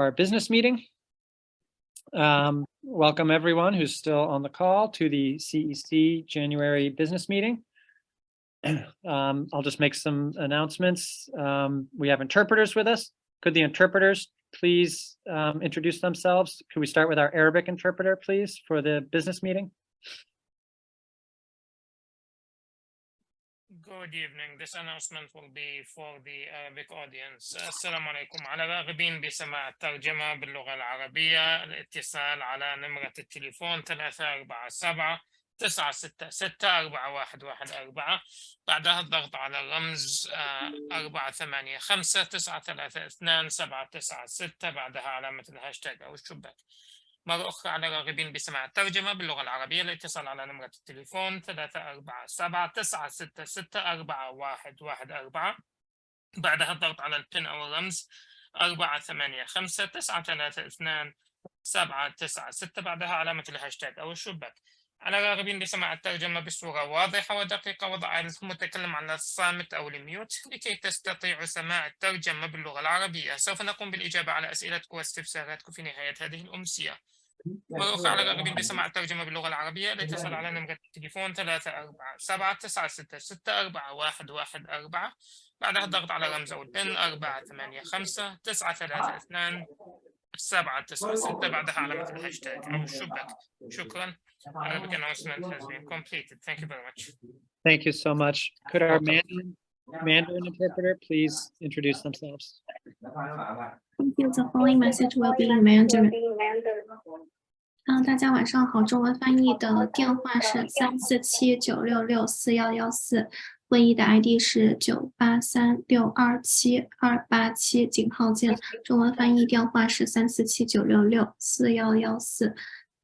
our business meeting. Welcome everyone who's still on the call to the CEC January business meeting. I'll just make some announcements. We have interpreters with us. Could the interpreters please introduce themselves? Could we start with our Arabic interpreter, please, for the business meeting? Good evening. This announcement will be for the Arabic audience. السلام عليكم. على راغبين بسماع الترجمة باللغة العربية الاتصال على نمرة التليفون 347 966 4114. بعدها الضغط على الرمز 485 932 796. بعدها علامة الهاشتاج أو الشباك. مرة أخرى على راغبين بسماع الترجمة باللغة العربية الاتصال على نمرة التليفون 347 966 4114. بعدها الضغط على البن أو الرمز 485 932 796. بعدها علامة الهاشتاج أو الشباك. على راغبين بسماع الترجمة بصورة واضحة ودقيقة وضع المتكلم على الصامت أو الميوت لكي تستطيعوا سماع الترجمة باللغة العربية. سوف نقوم بالإجابة على أسئلتكم واستفساراتكم في نهاية هذه الأمسية. مرة أخرى على راغبين بسماع الترجمة باللغة العربية الاتصال على نمرة التليفون 347 966 4114. بعدها الضغط على رمز أو البن 485 932 796. بعدها علامة الهاشتاج أو الشباك. شكرا. Arabic announcement has been completed. Thank you very much. Thank you so much. Could our Mandarin interpreter please introduce themselves? Thank you. The following message will be in Mandarin. 大家晚上好，中文翻译的电话是34796641114，会议的 ID 是983627287，井号键。中文翻译电话是34796641114，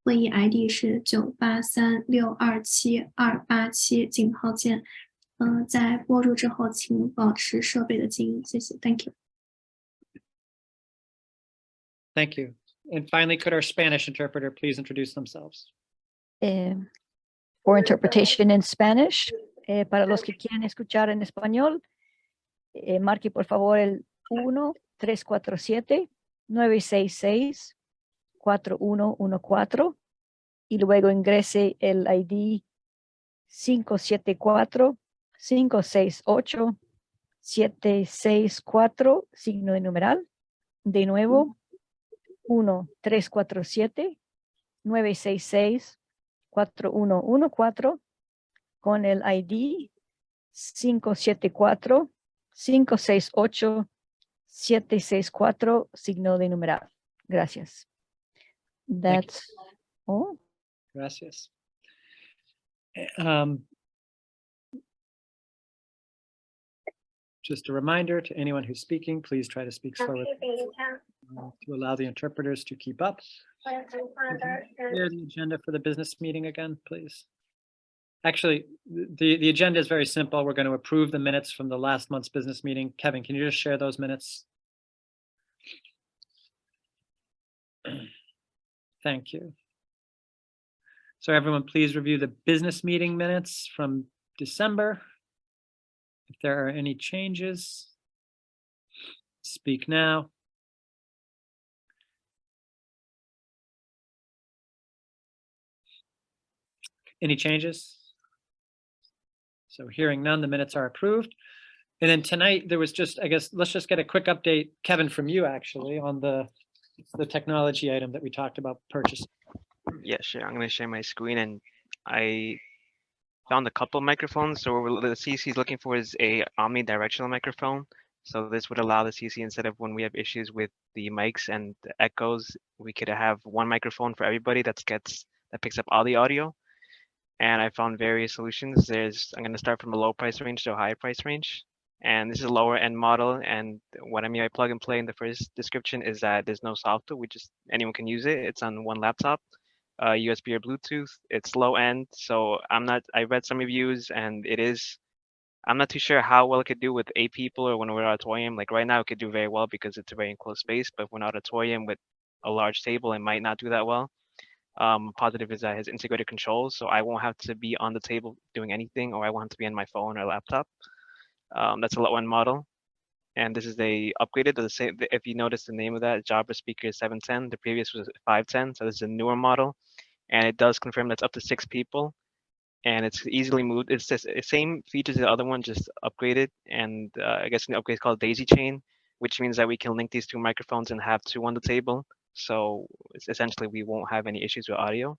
会议 ID 是983627287，井号键。在播入之后，请保持设备的静音，谢谢。Thank you. Thank you. And finally, could our Spanish interpreter please introduce themselves? For interpretation in Spanish, para los que quieren escuchar en español, marque por favor el 1-347-966-4114 y luego ingrese el ID 574-568-764, signo de numeral. De nuevo, 1-347-966-4114 con el ID 574-568-764, signo de numeral. Gracias. That's all. Gracias. Just a reminder to anyone who's speaking, please try to speak slowly to allow the interpreters to keep up. Here's the agenda for the business meeting again, please. Actually, the agenda is very simple. We're going to approve the minutes from the last month's business meeting. Kevin, can you just share those minutes? Thank you. So everyone, please review the business meeting minutes from December. If there are any changes, speak now. Any changes? So hearing none, the minutes are approved. And then tonight there was just, I guess, let's just get a quick update, Kevin, from you actually on the technology item that we talked about purchasing. Yeah, sure. I'm going to share my screen, and I found a couple microphones. So what the CEC is looking for is a omnidirectional microphone. So this would allow the CEC, instead of when we have issues with the mics and the echoes, we could have one microphone for everybody that picks up all the audio. And I found various solutions. I'm going to start from a low price range to a high price range. And this is a lower end model. And what I mean by plug and play in the first description is that there's no software. Anyone can use it. It's on one laptop, USB or Bluetooth. It's low end. So I read some reviews, and I'm not too sure how well it could do with 8 people or when we're auditorium. Like right now it could do very well because it's a very enclosed space, but when auditorium with a large table, it might not do that well. Positive is that it has integrated controls, so I won't have to be on the table doing anything, or I won't have to be on my phone or laptop. That's a low end model. and this is upgraded to the same. If you notice the name of that, Jabra speaker is 710. The previous was 510, so this is a newer model, and it does confirm that's up to 6 people, and it's easily moved. It's just the same features as the other one, just upgraded, and I guess the upgrade is called daisy chain, which means that we can link these 2 microphones and have 2 on the table. So it's essentially we won't have any issues with audio.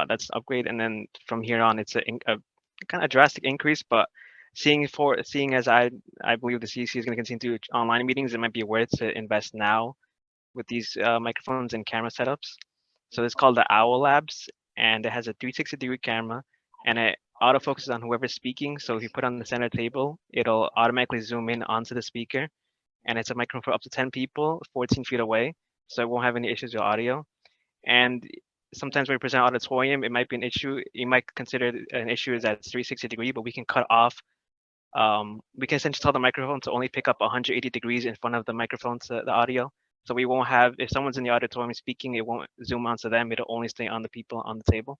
That's the upgrade, and then from here on, it's a kind of drastic increase, but seeing as I believe the CEC is going to continue to do online meetings, it might be worth to invest now with these microphones and camera setups. So it's called the Owl Labs, and it has a 360-degree camera, and it autofocuses on whoever's speaking. So if you put on the center table, it'll automatically zoom in onto the speaker, and it's a microphone for up to 10 people, 14 feet away, so it won't have any issues with audio. And sometimes when we present auditorium, it might be an issue. You might consider an issue is that it's 360 degree, but we can cut off. We can essentially tell the microphone to only pick up 180 degrees in front of the microphone to the audio. So we won't have, if someone's in the auditorium speaking, it won't zoom onto them. It'll only stay on the people on the table.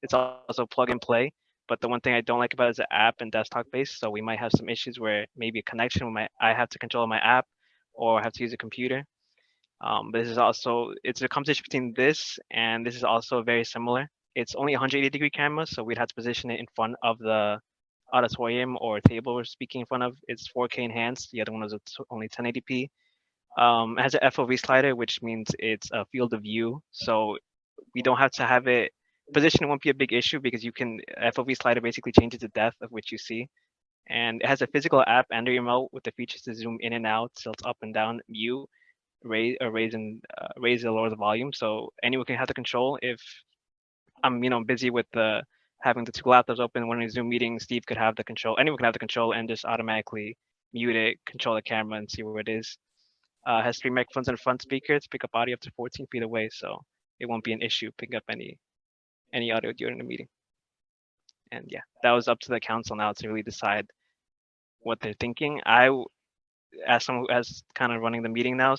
It's also plug and play. But the one thing I don't like about it is the app and desktop based. So we might have some issues where maybe a connection, I have to control my app or I have to use a computer. But this is also, it's a competition between this and this is also very similar. It's only 180-degree camera, so we'd have to position it in front of the auditorium or table we're speaking in front of. It's 4K enhanced. The other one was only 1080p. It has an FOV slider, which means it's a field of view. So we don't have to have it, position won't be a big issue because you can, FOV slider basically changes the depth of which you see. And it has a physical app and a remote with the features to zoom in and out, tilt up and down, mute, raise or lower the volume. So anyone can have the control. If I'm busy with having the 2 laptops open when we Zoom meeting, Steve could have the control. Anyone can have the control and just automatically mute it, control the camera, and see where it is. Has 3 microphones and a front speaker to pick up audio up to 14 feet away, so it won't be an issue picking up any audio during the meeting. And yeah, that was up to the council now to really decide what they're thinking. As someone who has kind of running the meeting now,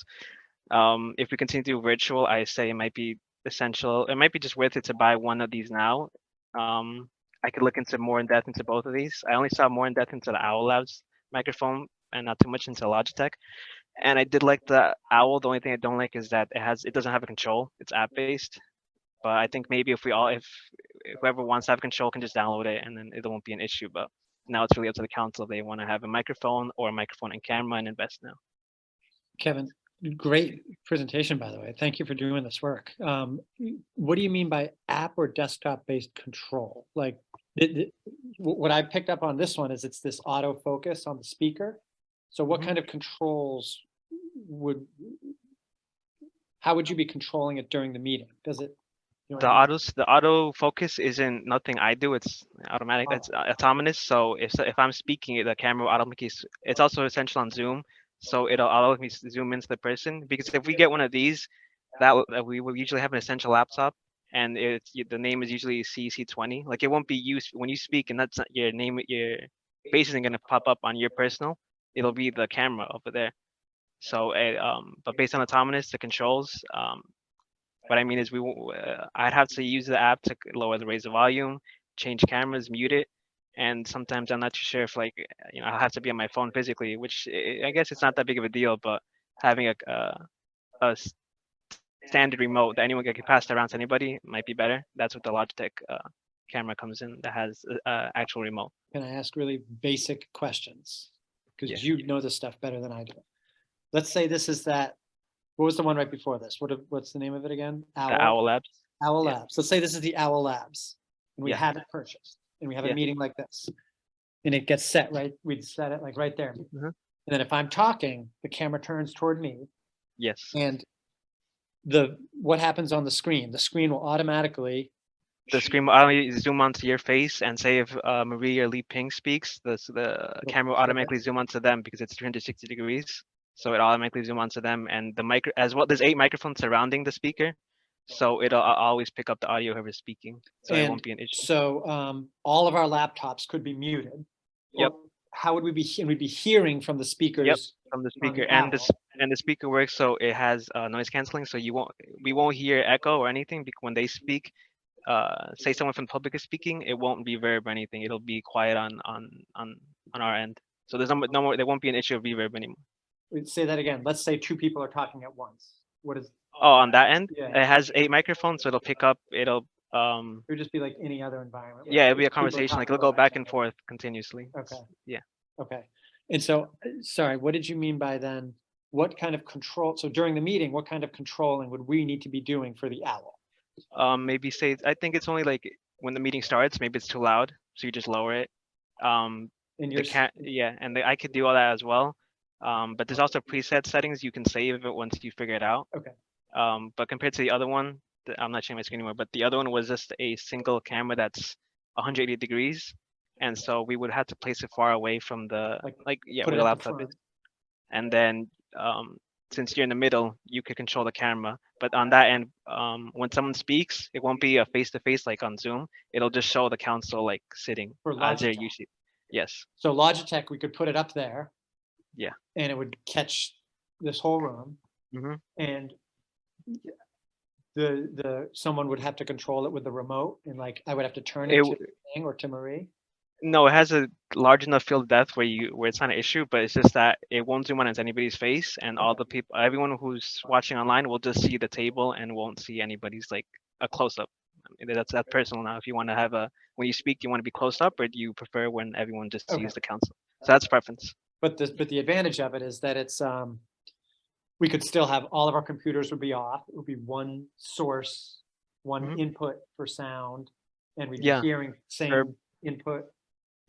if we continue to do virtual, I say it might be essential. It might be just worth it to buy one of these now. I could look into more in depth into both of these. I only saw more in depth into the Owl Labs microphone and not too much into Logitech. And I did like the Owl. The only thing I don't like is that it doesn't have a control. It's app based. But I think maybe if whoever wants to have control can just download it and then it won't be an issue. But now it's really up to the council. They want to have a microphone or a microphone and camera and invest now. Kevin, Great presentation, by the way. Thank you for doing this work. What do you mean by app or desktop-based control? Like, what I picked up on this one is it's this autofocus on the speaker. So what kind of controls how would you be controlling it during the meeting? Does it? The auto focus isn't nothing I do. It's automatic. It's autonomous. So if I'm speaking, the camera will automatically. It's also essential on Zoom. So it'll automatically zoom into the person, because if we get one of these, that we will usually have an essential laptop, and the name is usually CEC 20. Like, it won't be used when you speak, and that's not your name. Your face isn't gonna pop up on your personal. It'll be the camera over there. So but based on autonomous, the controls. What I mean is I'd have to use the app to lower the raise the volume, change cameras, mute it. And sometimes I'm not too sure if I'll have to be on my phone physically, which I guess it's not that big of a deal, but having a standard remote that anyone can pass around to anybody might be better. That's what the Logitech camera comes in, that has actual remote. Can I ask really basic questions? Because you know this stuff better than I do. Let's say this is that, what was the one right before this? What's the name of it again? The Owl Labs. Owl Labs. Let's say this is the Owl Labs, and we have it purchased, and we have a meeting like this, and it gets set right. We'd set it like right there, and then if I'm talking, the camera turns toward me. Yes. And what happens on the screen? The screen will automatically. The screen will automatically zoom onto your face, and say if Marie or Li Ping speaks, the camera will automatically zoom onto them because it's 360 degrees. So it automatically zoom onto them, and the as well. There's 8 microphones surrounding the speaker, so it'll always pick up the audio whoever's speaking. So it won't be an issue. So all of our laptops could be muted. Yep. How would we be? We'd be hearing from the speakers. Yep, from the speaker, and the speaker works so it has noise canceling. So we won't hear echo or anything when they speak. Say someone from the public is speaking, it won't reverb or anything. It'll be quiet on our end. So there's no more. There won't be an issue of reverb anymore. Wait, say that again. Let's say two people are talking at once. What is, Oh, on that end, Yeah. it has 8 microphones, so it'll pick up. It'll it would just be like any other environment? where yeah, it'll be a people are conversation. Like talking it'll go over back each and other. forth continuously. Okay. Yeah. Okay. And so, sorry, what did you mean by then? What kind of control? So during the meeting, what kind of controlling would we need to be doing for the owl? Maybe say I think it's only like when the meeting starts. Maybe it's too loud, so you just lower it. And The you're, cat, yeah, and I could do all that as well. But there's also preset settings you can save it once you figure it out. Okay. But compared to the other one, I'm not sharing my screen anymore, but the other one was just a single camera that's 180 degrees. And so we would have to place it far away from the, yeah, put where it the at the laptop front. is. And then since you're in the middle, you could control the camera. But on that end, when someone speaks, it won't be a face-to-face like on Zoom. It'll just show the council like sitting For as they're Logitech. usually. Yes. So Logitech, we could put it up there. Yeah. And it would catch this whole room. Mm-hmm. And someone would have to control it with the remote, and like I would have to turn it to Ming or to Marie. No, it has a large enough field of depth where it's not an issue, but it's just that it won't zoom on as anybody's face, and all the people, everyone who's watching online will just see the table and won't see anybody's like a close up. That's personal now. If you want to have when you speak, do you want to be close up, or do you prefer when everyone just sees the council? So that's preference. But the advantage of it is that it's we could still have all of our computers would be off. It would be one source, one input for sound, and we'd be hearing same input.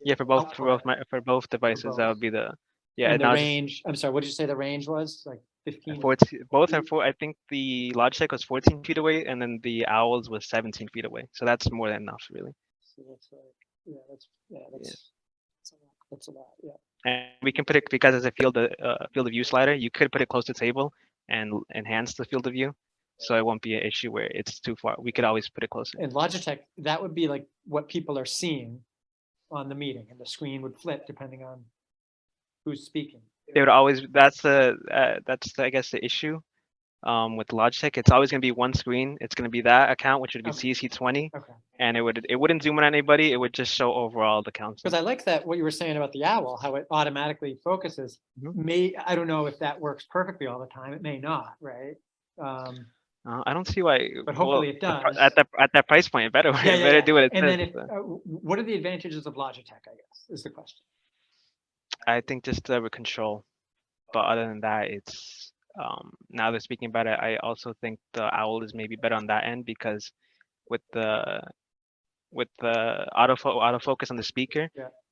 Yeah, for both devices, that would be the And the range. I'm sorry, what did you say the range was? Like 15? 14, both are 4. I think the Logitech was 14 feet away, and then the Owls was 17 feet away. So that's more than enough, really. So that's like, that's a lot. Yeah. And we can put it because as a field of view slider, you could put it close to the table and enhance the field of view. So it won't be an issue where it's too far. We could always put it closer. And Logitech, that would be like what people are seeing on the meeting, and the screen would flip depending on who's speaking. They would always. That's I guess the issue. With Logitech, it's always going to be one screen. It's going to be that account, which would be CEC 20, and it wouldn't zoom on anybody. It would just show overall the council. Because I like that what you were saying about the owl, how it automatically focuses. I don't know if that works perfectly all the time. It may not, right? I don't see why. But hopefully it does. At that price point, it better do what it and says. then what are the advantages of Logitech? I guess is the question. I think just the control, but other than that, it's. Now that speaking about it, I also think the Owl is maybe better on that end because with the autofocus on the speaker,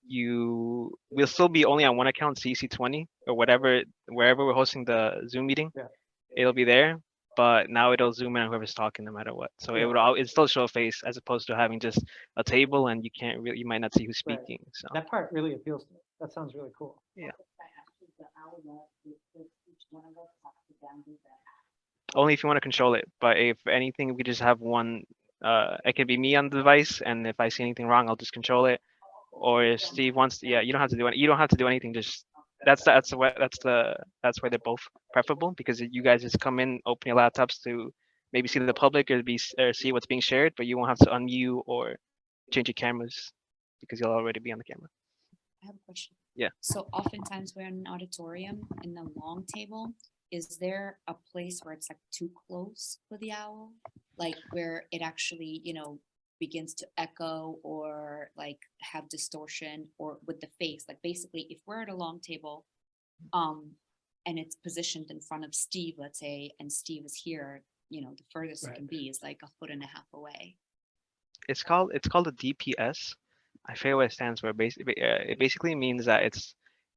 we'll still be only on one account, CEC 20 or wherever we're hosting the Zoom meeting. It'll be there, but now it'll zoom in on whoever's talking no matter what. So it still show a face as opposed to having just a table and you might not see who's speaking. So that part really appeals to me. That sounds really cool. Yeah. Only if you want to control it, but if anything, we just have one. It could be me on the device, and if I see anything wrong, I'll just control it. Or if Steve wants to, you don't have to do you don't have to do anything. Just that's where they're both preferable because you guys just come in, open your laptops to maybe see the public or see what's being shared, but you won't have to unmute or change your cameras because you'll already be on the camera. I have a question. Yeah. So oftentimes we're in an auditorium in the long table. Is there a place where it's like too close for the owl? Like where it actually, begins to echo or like have distortion or with the face? Like basically if we're at a long table, and it's positioned in front of Steve, let's say, and Steve is here, the furthest it can be is like 1.5 feet away. It's called a DPS. I forget what it stands for. It basically means that it's,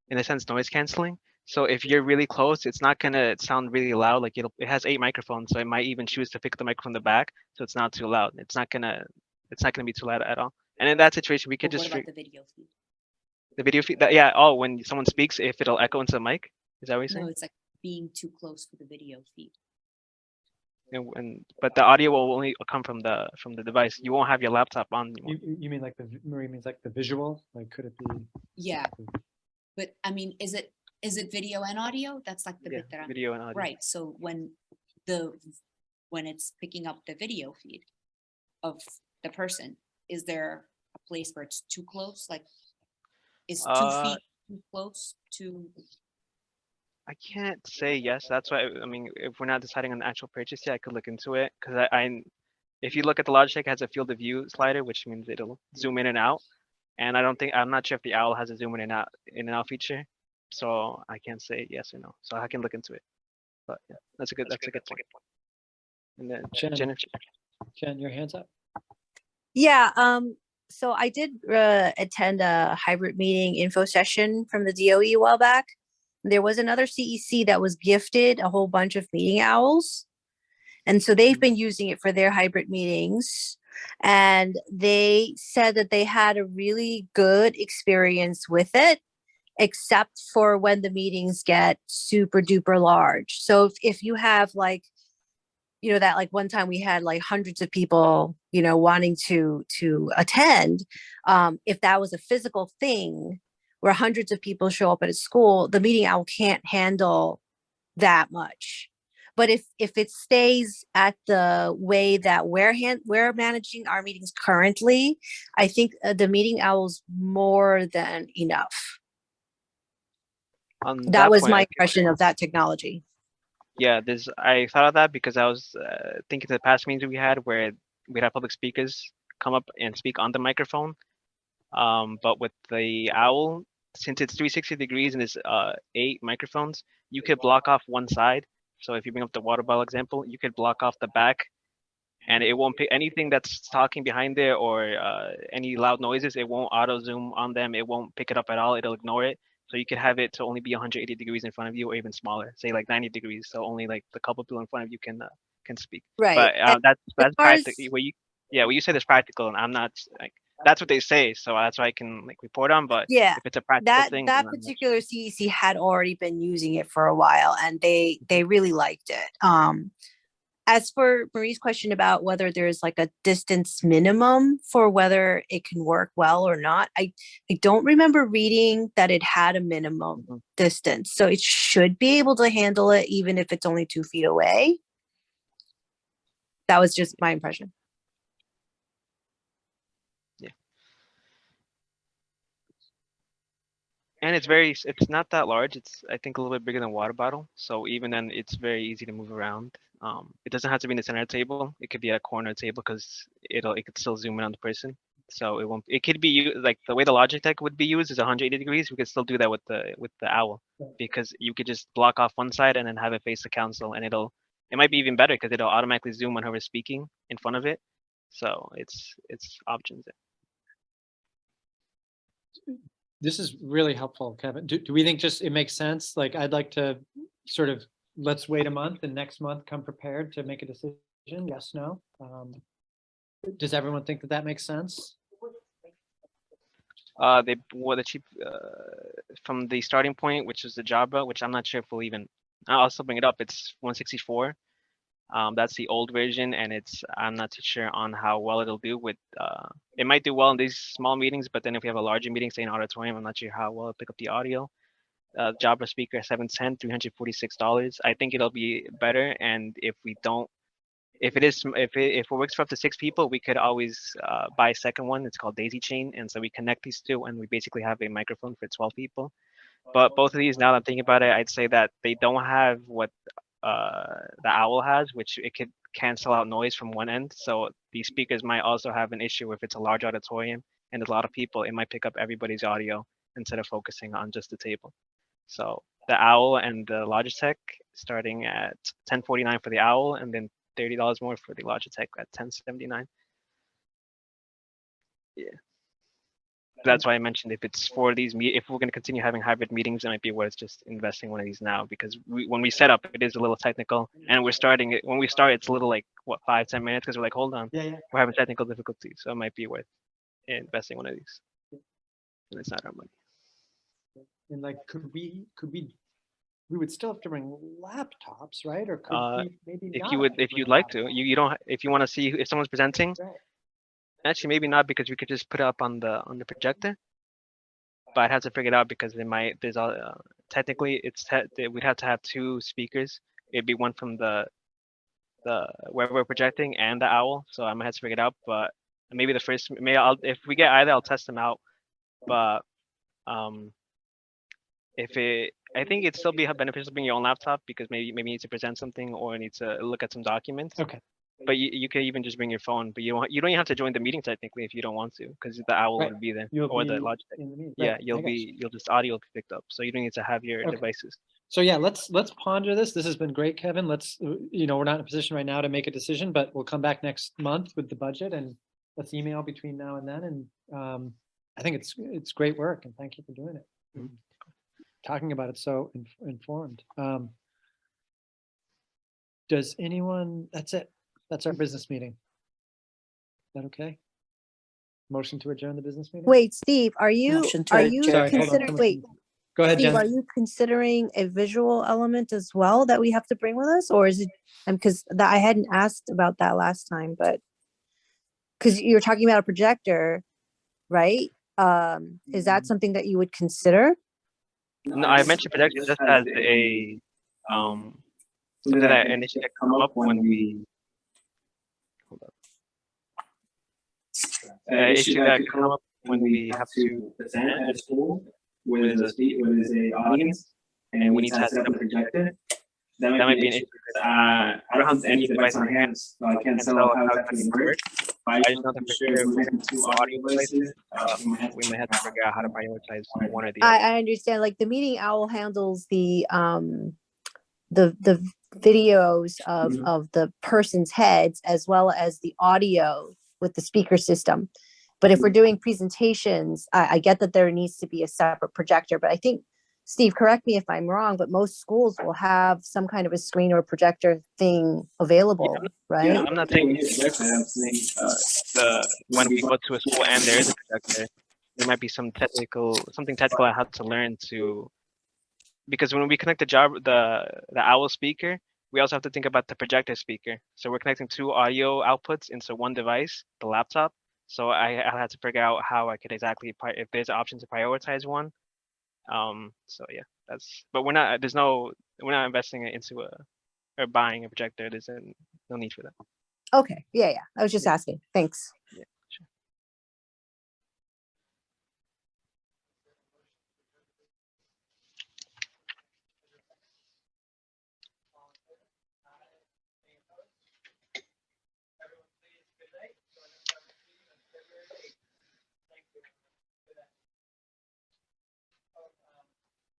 in a sense, noise canceling. So if you're really close, it's not gonna sound really loud. Like it has 8 microphones, so it might even choose to pick the microphone in the back, so it's not too loud. It's not gonna be too loud at all. And in that situation, we could But just. What about the video feed? The video feed, when someone speaks, if it'll echo into the mic, is that what you're saying? No, it's like being too close for the video feed. But the audio will only come from the device. You won't have your laptop on. You mean like Marie means like the visual? Like could it be? Yeah, but I mean, is it video and audio? That's like the bit that I'm video and audio. Right. So when it's picking up the video feed of the person, is there a place where it's too close? Like is 2 feet too close to? I can't say yes. That's why, I mean, if we're not deciding on the actual purchase yet, I could look into it. Because if you look at the Logitech, it has a field of view slider, which means it'll zoom in and out. And I'm not sure if the owl has a zoom in and out feature. So I can't say yes or no. So I can look into it. But yeah, that's a good point. And then Jen. Jennifer. Jen, your hand's up. Yeah, so I did attend a hybrid meeting info session from the DOE a while back. There was another CEC that was gifted a whole bunch of meeting owls. And so they've been using it for their hybrid meetings. And they said that they had a really good experience with it, except for when the meetings get super duper large. So if you have like, you know, that like one time we had like hundreds of people, you know, wanting to attend, if that was a physical thing where hundreds of people show up at a school, the meeting owl can't handle that much. But if it stays at the way that we're managing our meetings currently, I think the meeting owl's more than enough. On That was point, my impression of that technology. Yeah, I thought of that because I was thinking of the past meetings we had where we'd have public speakers come up and speak on the microphone. But with the owl, since it's 360 degrees and it's 8 microphones, you could block off one side. So if you bring up the water bottle example, you could block off the back, and it won't pick anything that's talking behind there or any loud noises. It won't auto zoom on them. It won't pick it up at all. It'll ignore it. So you could have it to only be 180 degrees in front of you, or even smaller, say like 90 degrees. So only like the couple people in front of you can speak. Right. But And that's as far as- practical. When you said it's practical, and I'm not like that's what they say. So that's why I can like report on. But yeah, if it's a practical thing, that then I'm not particular CEC had already been using it for a while, and they really liked it. As for Marie's question about whether there's like a distance minimum for whether it can work well or not, I don't remember reading that it had a minimum distance. So it should be able to handle it even if it's only 2 feet away. That was just my impression. And it's not that large. It's I think a little bit bigger than a water bottle. So even then, it's very easy to move around. It doesn't have to be in the center of the table. It could be at a corner table because it could still zoom in on the person. So it won't. It could be used like the way the Logitech would be used is 180 degrees. We could still do that with the owl because you could just block off one side and then have it face the council, and it might be even better because it'll automatically zoom on whoever's speaking in front of it. So it's options there. This is really helpful, Kevin. Do we think just it makes sense? Like, I'd like to sort of, let's wait a month and next month come prepared to make a decision. Yes, no. Does everyone think that makes sense? The cheap from the starting point, which is the Jabra, which I'm not sure if we'll even. I'll also bring it up. It's 164. That's the old version, and I'm not too sure on how well it'll do with. It might do well in these small meetings, but then if we have a larger meeting, say an auditorium, I'm not sure how well it'll pick up the audio. Jabra speaker 710, $346. I think it'll be better, and if it works for up to 6 people, we could always buy a second one. It's called Daisy Chain, and so we connect these two, and we basically have a microphone for 12 people. But both of these, now that I'm thinking about it, I'd say that they don't have what the owl has, which it could cancel out noise from one end. So these speakers might also have an issue if it's a large auditorium and there's a lot of people. It might pick up everybody's audio instead of focusing on just the table. So the owl and the Logitech starting at $1049 for the owl, and then $30 more for the Logitech at $1079. Yeah. That's why I mentioned if it's for these, if we're going to continue having hybrid meetings, it might be worth just investing one of these now, because when we set up, it is a little technical, and we're starting it. When we start, it's a little like what 5-10 minutes because we're like, hold on, we're having technical difficulties, so it might be worth investing one of these. And it's not our money. And like, could we would still have to bring laptops, right? Or could we maybe if you'd like to, you don't, if you want to see if someone's presenting. Right. Actually, maybe not, because we could just put it up on the projector. But I'd have to figure it out because there's technically we'd have to have 2 speakers. It'd be one from the where we're projecting and the owl. So I might have to figure it out. But maybe if we get either, I'll test them out. But I think it'd still be beneficial to bring your own laptop because maybe you need to present something or need to look at some documents. Okay. But you could even just bring your phone, but you don't even have to join the meeting technically if you don't want to, because the owl Right. will be there You'll or be the Logitech. in the meeting. Yeah, Right, I got you. you'll just audio will be picked up, so you don't need to have your Okay. devices. So yeah, let's ponder this. This has been great, Kevin. Let's, we're not in a position right now to make a decision, but we'll come back next month with the budget and let's email between now and then. And I think it's great work and thank you for doing it. Mhm. Talking about it so informed. Does anyone, that's it. That's our business meeting. Is that okay? Motion to adjourn the business meeting? Wait, Steve, are you Motion to Sorry, hold on, considering, someone- wait, Go ahead, Steve, Jen. are you considering a visual element as well that we have to bring with us? Or is it, because I hadn't asked about that last time, but because you're talking about a projector, right? Is that something that you would consider? No, I mentioned projection just as a something that initially come up when we issue that could come up when we have to present at a school with a audience and we need to have a projector. That might be an issue. I don't have any device on hand, so I can't tell how it actually works. I just know that for sure if we're two audio devices, we might have to figure out how to prioritize one or the other. I understand, like the meeting owl handles the videos of the person's heads as well as the audio with the speaker system. But if we're doing presentations, I get that there needs to be a separate projector, but I think, Steve, correct me if I'm wrong, but most schools will have some kind of a screen or projector thing available, right? Yeah, I'm not saying we need a projector. I'm saying when we go to a school and there is a projector, there might be something technical I have to learn to, because when we connect the owl speaker, we also have to think about the projector speaker. So we're connecting two audio outputs into one device, the laptop. So I had to figure out how I could exactly if there's an option to prioritize one. So yeah, but we're not investing into or buying a projector. There's no need for that. Okay, yeah, I was just asking, thanks.